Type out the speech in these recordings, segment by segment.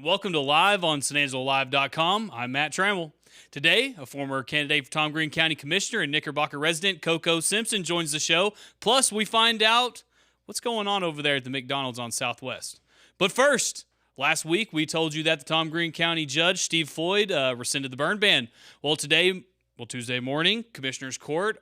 Welcome to Live on SanAngeloLive.com. I'm Matt Trammell. Today, a former candidate for Tom Green County Commissioner and Knickerbocker resident, CoCo Simpson, joins the show. Plus, we find out what's going on over there at the McDonald's on Southwest. But first, last week we told you that the Tom Green County Judge, Steve Floyd, rescinded the burn ban. Well, Tuesday morning, Commissioner's Court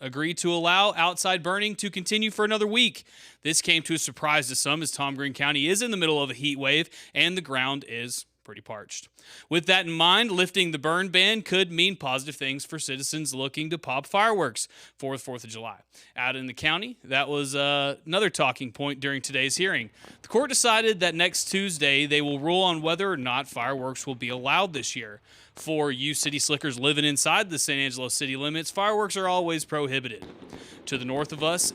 agreed to allow outside burning to continue for another week. This came to a surprise to some, as Tom Green County is in the middle of a heat wave and the ground is pretty parched. With that in mind, lifting the burn ban could mean positive things for citizens looking to pop fireworks for the 4th of July. Out in the county, that was another talking point during today's hearing. The court decided that next Tuesday they will rule on whether or not fireworks will be allowed this year. For you city slickers living inside the San Angelo city limits, fireworks are always prohibited. To the north of us,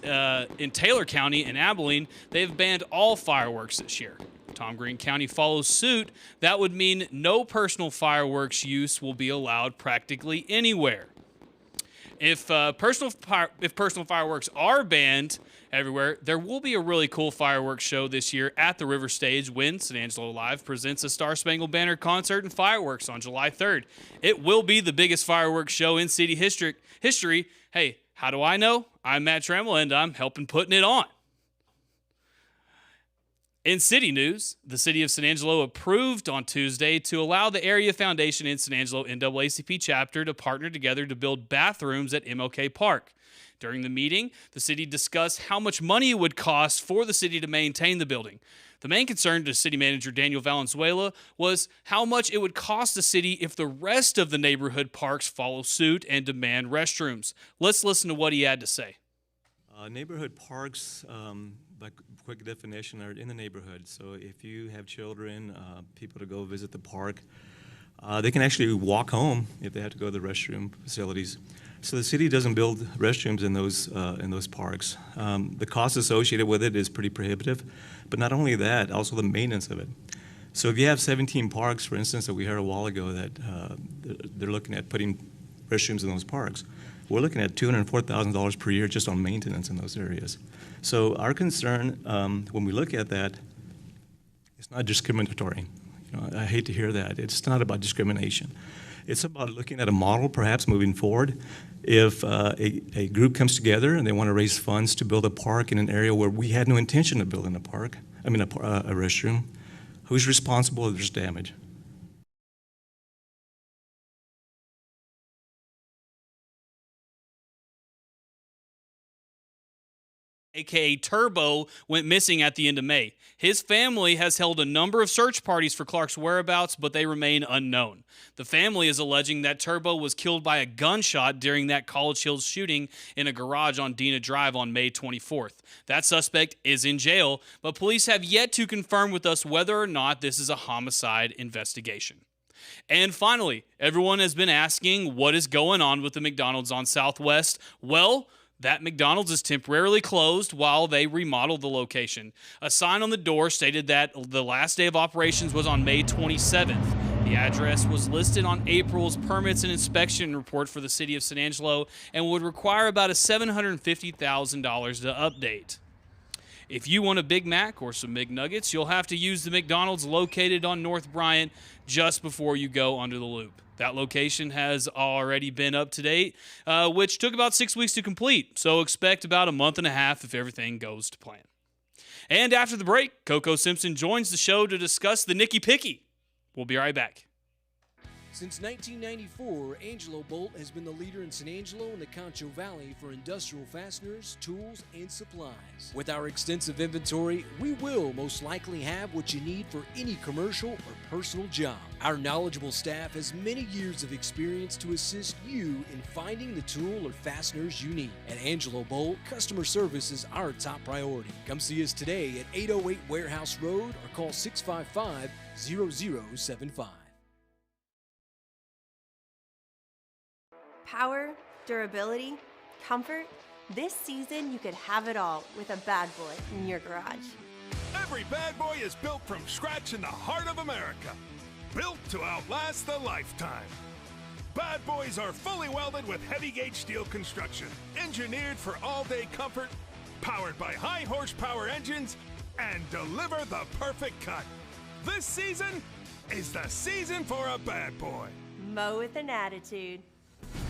in Taylor County and Abilene, they've banned all fireworks this year. Tom Green County follows suit. That would mean no personal fireworks use will be allowed practically anywhere. If personal fireworks are banned everywhere, there will be a really cool fireworks show this year at the River Stage when San Angelo Live presents a Star Spangled Banner concert and fireworks on July 3rd. It will be the biggest fireworks show in city history. Hey, how do I know? I'm Matt Trammell, and I'm helping putting it on. In city news, the city of San Angelo approved on Tuesday to allow the Area Foundation in San Angelo NAACP chapter to partner together to build bathrooms at MLK Park. During the meeting, the city discussed how much money it would cost for the city to maintain the building. The main concern to city manager Daniel Valenzuela was how much it would cost the city if the rest of the neighborhood parks follow suit and demand restrooms. Let's listen to what he had to say. Neighborhood parks, by quick definition, are in the neighborhood. So if you have children, people to go visit the park, they can actually walk home if they have to go to the restroom facilities. So the city doesn't build restrooms in those parks. The cost associated with it is pretty prohibitive, but not only that, also the maintenance of it. So if you have 17 parks, for instance, that we heard a while ago that they're looking at putting restrooms in those parks, we're looking at $204,000 per year just on maintenance in those areas. So our concern, when we look at that, it's not discriminatory. I hate to hear that. It's not about discrimination. It's about looking at a model, perhaps moving forward. If a group comes together and they want to raise funds to build a park in an area where we had no intention of building a restroom, who's responsible if there's damage? AKA Turbo, went missing at the end of May. His family has held a number of search parties for Clark's whereabouts, but they remain unknown. The family is alleging that Turbo was killed by a gunshot during that College Hills shooting in a garage on Dena Drive on May 24th. That suspect is in jail, but police have yet to confirm with us whether or not this is a homicide investigation. And finally, everyone has been asking what is going on with the McDonald's on Southwest. Well, that McDonald's is temporarily closed while they remodel the location. A sign on the door stated that the last day of operations was on May 27th. The address was listed on April's permits and inspection report for the city of San Angelo and would require about $750,000 to update. If you want a Big Mac or some McNuggets, you'll have to use the McDonald's located on North Bryant just before you go under the loop. That location has already been up to date, which took about 6 weeks to complete, so expect about a month and a half if everything goes to plan. And after the break, CoCo Simpson joins the show to discuss the Knicky Picky. We'll be right back. Since 1994, Angelo Bolt has been the leader in San Angelo and the Concho Valley for industrial fasteners, tools, and supplies. With our extensive inventory, we will most likely have what you need for any commercial or personal job. Our knowledgeable staff has many years of experience to assist you in finding the tool or fasteners you need. At Angelo Bolt, customer service is our top priority. Come see us today at 808 Warehouse Road or call 655-0075. Power, durability, comfort. This season, you could have it all with a bad boy in your garage. Every bad boy is built from scratch in the heart of America. Built to outlast the lifetime. Bad boys are fully welded with heavy gauge steel construction, engineered for all-day comfort, powered by high horsepower engines, and deliver the perfect cut. This season is the season for a bad boy. Mow with an attitude.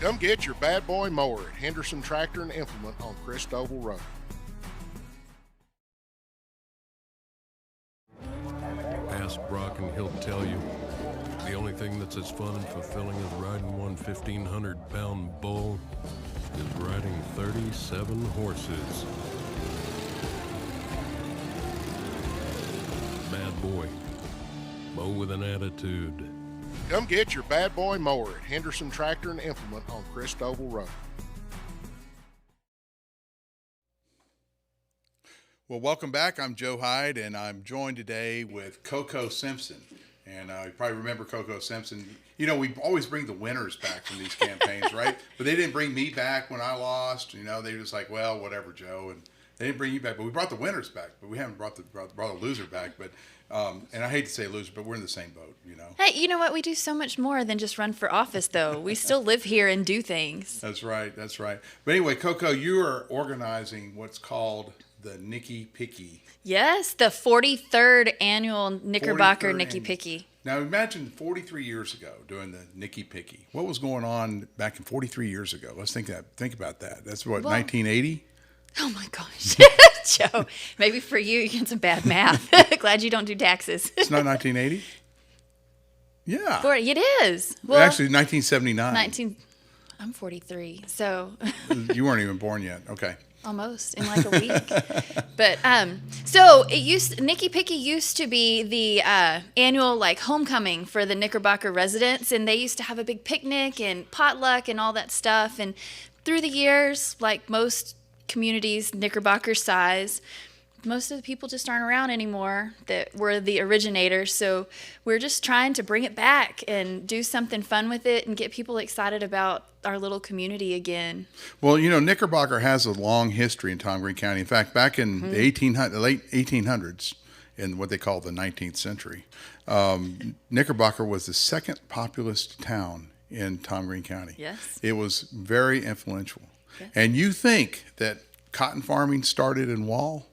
Come get your bad boy mower at Henderson Tractor and Implement on Christoval Road. Ask Brock and he'll tell you the only thing that's as fun and fulfilling as riding one 1,500-pound bull is riding 37 horses. Bad boy. Mow with an attitude. Come get your bad boy mower at Henderson Tractor and Implement on Christoval Road. Well, welcome back. I'm Joe Hyde, and I'm joined today with CoCo Simpson. And you probably remember CoCo Simpson. You know, we always bring the winners back from these campaigns, right? But they didn't bring me back when I lost. You know, they were just like, well, whatever, Joe. And they didn't bring you back. But we brought the winners back. But we haven't brought the loser back. But and I hate to say loser, but we're in the same boat, you know. Hey, you know what? We do so much more than just run for office, though. We still live here and do things. That's right. That's right. But anyway, CoCo, you are organizing what's called the Knicky Picky. Yes, the 43rd annual Knickerbocker 43rd Knicky annual. Picky. Now imagine 43 years ago doing the Knicky Picky. What was going on back in 43 years ago? Let's think about that. That's what, 1980? Oh my gosh. Joe, maybe for you, you get some bad math. Glad you don't do taxes. It's not 1980? Yeah. It is. Well, actually, 1979. I'm 43, so. You weren't even born yet. Okay. Almost in like a week. But so Knicky Picky used to be the annual like homecoming for the Knickerbocker residents, and they used to have a big picnic and potluck and all that stuff. And through the years, like most communities Knickerbocker size, most of the people just aren't around anymore that were the originators. So we're just trying to bring it back and do something fun with it and get people excited about our little community again. Well, you know, Knickerbocker has a long history in Tom Green County. In fact, back in the late 1800s, in what they call the 19th century, Knickerbocker was the second populous town in Tom Green County. Yes. It was very influential. Yes. And you think that cotton farming started in Wall?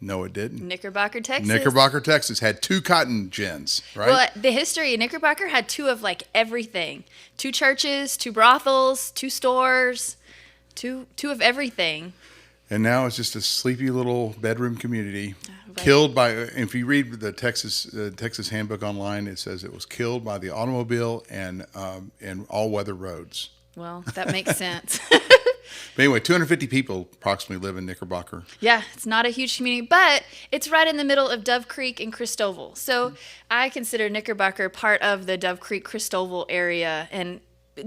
No, it didn't. Knickerbocker, Texas. Knickerbocker, Texas had 2 cotton gins, right? Well, the history of Knickerbocker had 2 of like everything. 2 churches, 2 brothels, 2 stores, two of everything. And now it's just a sleepy little bedroom community, Right. killed by. If you read the Texas Handbook online, it says it was killed by the automobile and all-weather roads. Well, that makes sense. But anyway, 250 people approximately live in Knickerbocker. Yeah, it's not a huge community, but it's right in the middle of Dove Creek and Christoval. So I consider Knickerbocker part of the Dove Creek Christoval area, and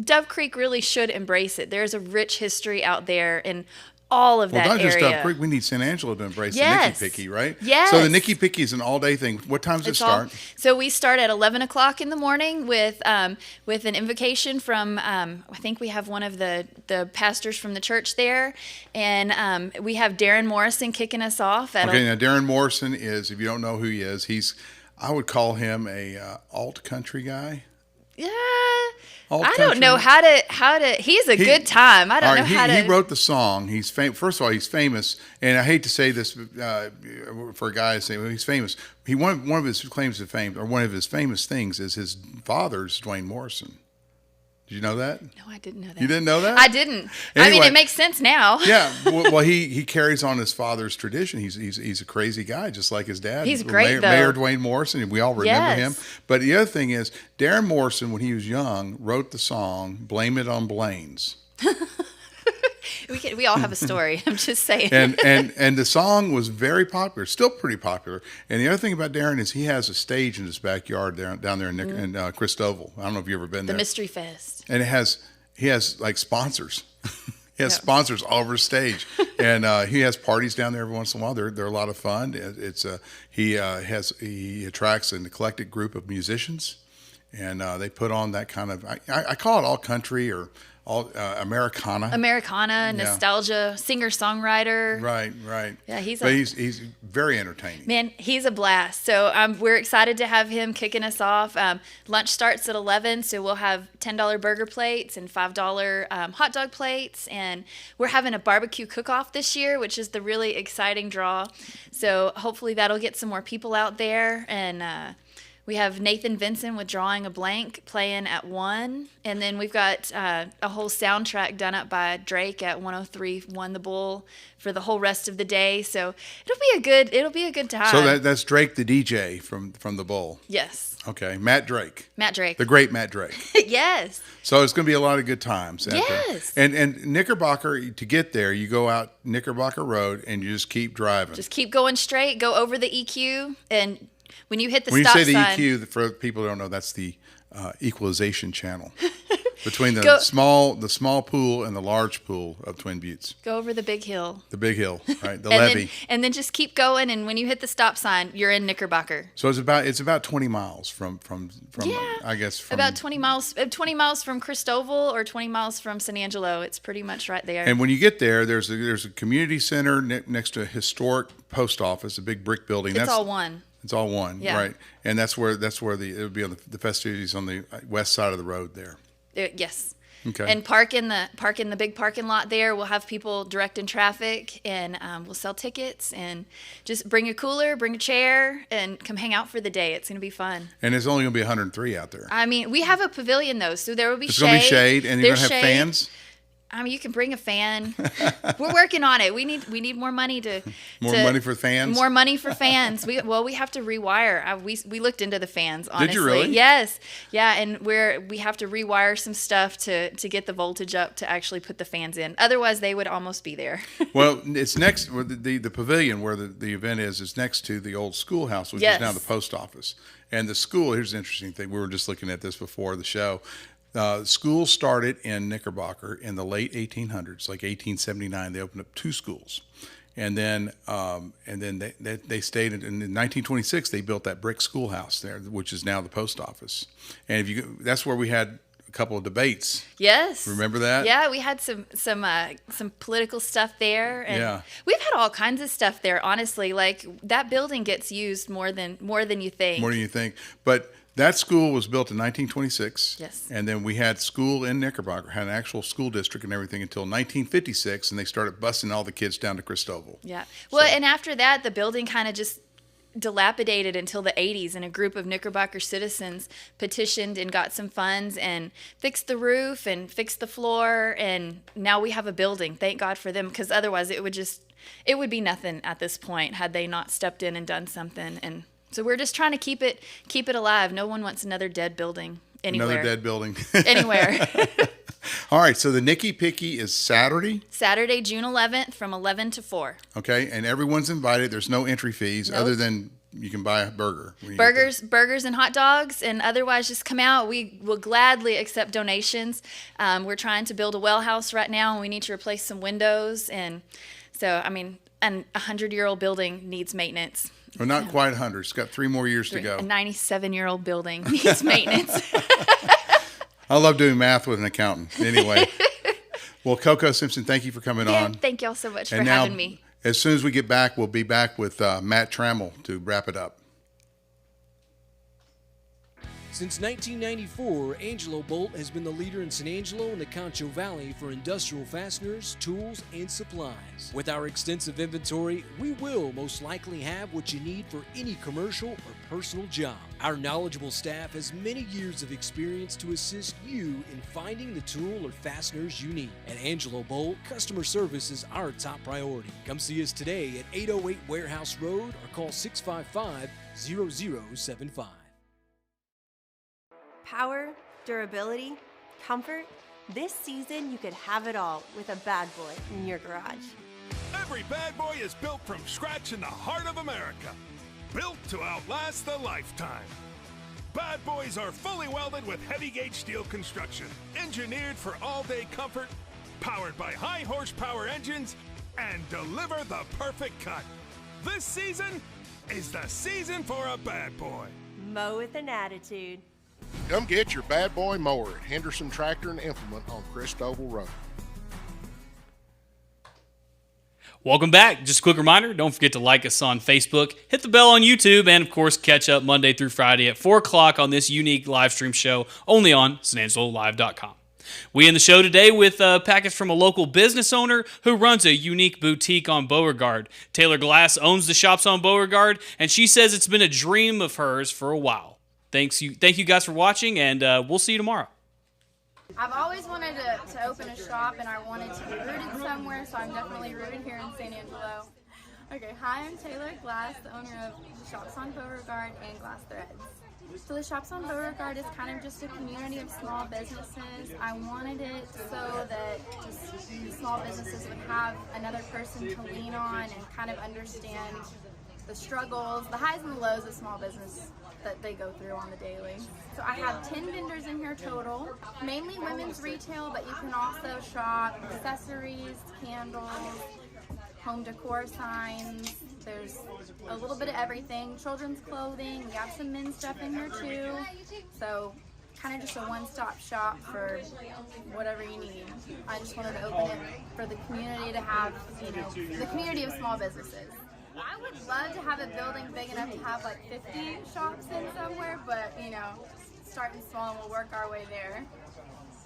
Dove Creek really should embrace it. There's a rich history out there in all of that area. Well, not just Dove Creek. We need San Angelo to embrace the Knicky Picky, right? Yes. So the Knicky Picky is an all-day thing. What time does it start? So we start at 11 o'clock in the morning with an invocation from, I think we have one of the pastors from the church there. And we have Darren Morrison kicking us off. Now Darren Morrison is, if you don't know who he is, I would call him a alt-country guy. Yeah. Alt-country. I don't know how to. He's a good time. I don't know how to. He wrote the song. He's first of all, he's famous, and I hate to say this for a guy to say, well, he's famous. One of his claims to fame, or one of his famous things, is his father's Dwayne Morrison. Did you know that? No, I didn't know that. You didn't know that? I didn't. Anyway, I mean, it makes sense now. Yeah. Well, he carries on his father's tradition. He's a crazy guy, just like his dad. He's great, though. Mayor Dwayne Morrison, and we all remember him. Yes. But the other thing is, Darren Morrison, when he was young, wrote the song "Blame It on Blaine's." We all have a story. I'm just saying. And the song was very popular, still pretty popular. And the other thing about Darren is he has a stage in his backyard down there in Christoval. I don't know if you've ever been there. The Mystery Fest. And he has like sponsors. He has sponsors all over his stage, and he has parties down there every once in a while. They're a lot of fun. He attracts an eclectic group of musicians, and they put on that kind of I call it all country or all Americana. Americana, nostalgia, singer-songwriter. Right. Yeah, he's very entertaining. Man, he's a blast. So we're excited to have him kicking us off. Lunch starts at 11, so we'll have $10 burger plates and $5 hot dog plates. And we're having a barbecue cook-off this year, which is the really exciting draw. So hopefully that'll get some more people out there. And we have Nathan Vinson with Drawing a Blank playing at 1. And then we've got a whole soundtrack done up by Drake at 103.1 The Bull for the whole rest of the day. So it'll be a good time. So that's Drake the DJ from The Bull. Yes. Okay, Matt Drake. The great Matt Drake. Yes. So it's going to be a lot of good times. Yes. And Knickerbocker, to get there, you go out Knickerbocker Road and you just keep driving. Just keep going straight, go over the EQ, and when you hit the when stop you say the sign, EQ, for people who don't know, that's the equalization channel between the small pool and the large pool of Twin Buttes. Go over the big hill. The big hill, right? The levee. And then just keep going, and when you hit the stop sign, you're in Knickerbocker. So it's about 20 miles from I guess from about 20 miles. 20 miles from Cristoval or 20 miles from San Angelo. It's pretty much right there. And when you get there, there's a community center next to a historic post office, a big brick building. It's all one. It's all one, yeah. Right? And that's where it'll be on the festivities on the west side of the road there. Yes. Okay. And park in the big parking lot there. We'll have people directing traffic, and we'll sell tickets. And just bring a cooler, bring a chair, and come hang out for the day. It's going to be fun. And it's only going to be 103 out there. I mean, we have a pavilion though, so there will be shade. It's going to be shade, and you're going to have fans. I mean, you can bring a fan. We're working on it. We need more money to money for fans. More money for fans. We have to rewire. We looked into the fans. Honestly, did you really? Yes, yeah, and we have to rewire some stuff to get the voltage up to actually put the fans in. Otherwise, they would almost be there. Well, it's next. The pavilion where the event is next to the old schoolhouse, which is now the post office. And the school. Here's an interesting thing. We were just looking at this before the show. School started in Knickerbocker in the late 1800s, like 1879. They opened up 2 schools, and then they stayed. In 1926, they built that brick schoolhouse there, which is now the post office. And that's where we had a couple of debates. Yes, remember that? Yeah, we had some political stuff there, and we've had all kinds of stuff there. Honestly, like that building gets used more than you think. More than you think, but. That school was built in 1926. Yes. And then we had school in Knickerbocker, had an actual school district and everything until 1956, and they started busing all the kids down to Cristoval. Yeah. Well, and after that, the building kind of just dilapidated until the 80s, and a group of Knickerbocker citizens petitioned and got some funds and fixed the roof and fixed the floor, and now we have a building. Thank God for them, because otherwise it would be nothing at this point had they not stepped in and done something. And so we're just trying to keep it alive. No one wants another dead building anywhere. Another dead building. Anywhere. All right, so the Nicky Picky is Saturday? Saturday, June 11th from 11 to 4. Okay, and everyone's invited. There's no entry fees other than you can buy a burger. Burgers and hot dogs, and otherwise just come out. We will gladly accept donations. We're trying to build a well house right now, and we need to replace some windows. And so, I mean, a 100-year-old building needs maintenance. Well, not quite 100. It's got 3 more years to go. A 97-year-old building needs maintenance. I love doing math with an accountant. Anyway. Well, CoCo Simpson, thank you for coming on. Thank y'all so much for having me. As soon as we get back, we'll be back with Matt Trammell to wrap it up. Since 1994, Angelo Bolt has been the leader in San Angelo and the Concho Valley for industrial fasteners, tools, and supplies. With our extensive inventory, we will most likely have what you need for any commercial or personal job. Our knowledgeable staff has many years of experience to assist you in finding the tool or fasteners you need. At Angelo Bolt, customer service is our top priority. Come see us today at 808 Warehouse Road or call 655-0075. Power, durability, comfort. This season, you could have it all with a bad boy in your garage. Every bad boy is built from scratch in the heart of America. Built to outlast the lifetime. Bad boys are fully welded with heavy gauge steel construction, engineered for all-day comfort, powered by high horsepower engines, and deliver the perfect cut. This season is the season for a bad boy. Mow with an attitude. Come get your bad boy mower at Henderson Tractor and Implement on Christoval Road. Welcome back. Just a quick reminder, don't forget to like us on Facebook, hit the bell on YouTube, and of course catch up Monday through Friday at 4 o'clock on this unique live stream show only on SanAngeloLive.com. We end the show today with a package from a local business owner who runs a unique boutique on Beauregard. Taylor Glass owns the shops on Beauregard, and she says it's been a dream of hers for a while. Thank you guys for watching, and we'll see you tomorrow. I've always wanted to open a shop, and I wanted to be rooted somewhere, so I'm definitely rooted here in San Angelo. Okay, hi, I'm Taylor Glass, the owner of the Shops on Beauregard and Glass Threads. So the Shops on Beauregard is kind of just a community of small businesses. I wanted it so that just small businesses would have another person to lean on and kind of understand the struggles, the highs and the lows of small business that they go through on the daily. So I have 10 vendors in here total, mainly women's retail, but you can also shop accessories, candles, home decor signs. There's a little bit of everything. Children's clothing, we have some men's stuff in here too. So kind of just a one-stop shop for whatever you need. I just wanted to open it for the community to have, the community of small businesses. I would love to have a building big enough to have like 50 shops in somewhere, but starting small and we'll work our way there.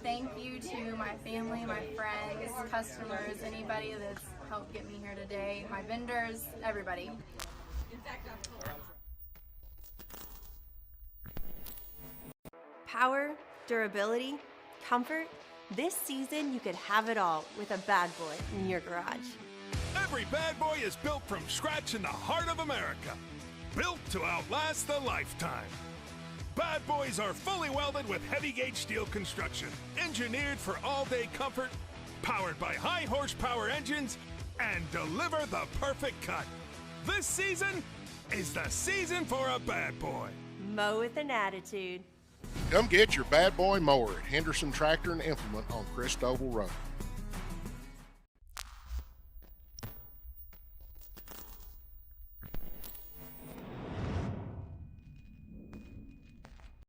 Thank you to my family, my friends, customers, anybody that's helped get me here today, my vendors, everybody. Power, durability, comfort. This season you could have it all with a bad boy in your garage. Every bad boy is built from scratch in the heart of America. Built to outlast a lifetime. Bad boys are fully welded with heavy gauge steel construction, engineered for all-day comfort, powered by high horsepower engines, and deliver the perfect cut. This season is the season for a bad boy. Mow with an attitude. Come get your bad boy mower at Henderson Tractor and Implement on Christoval Road.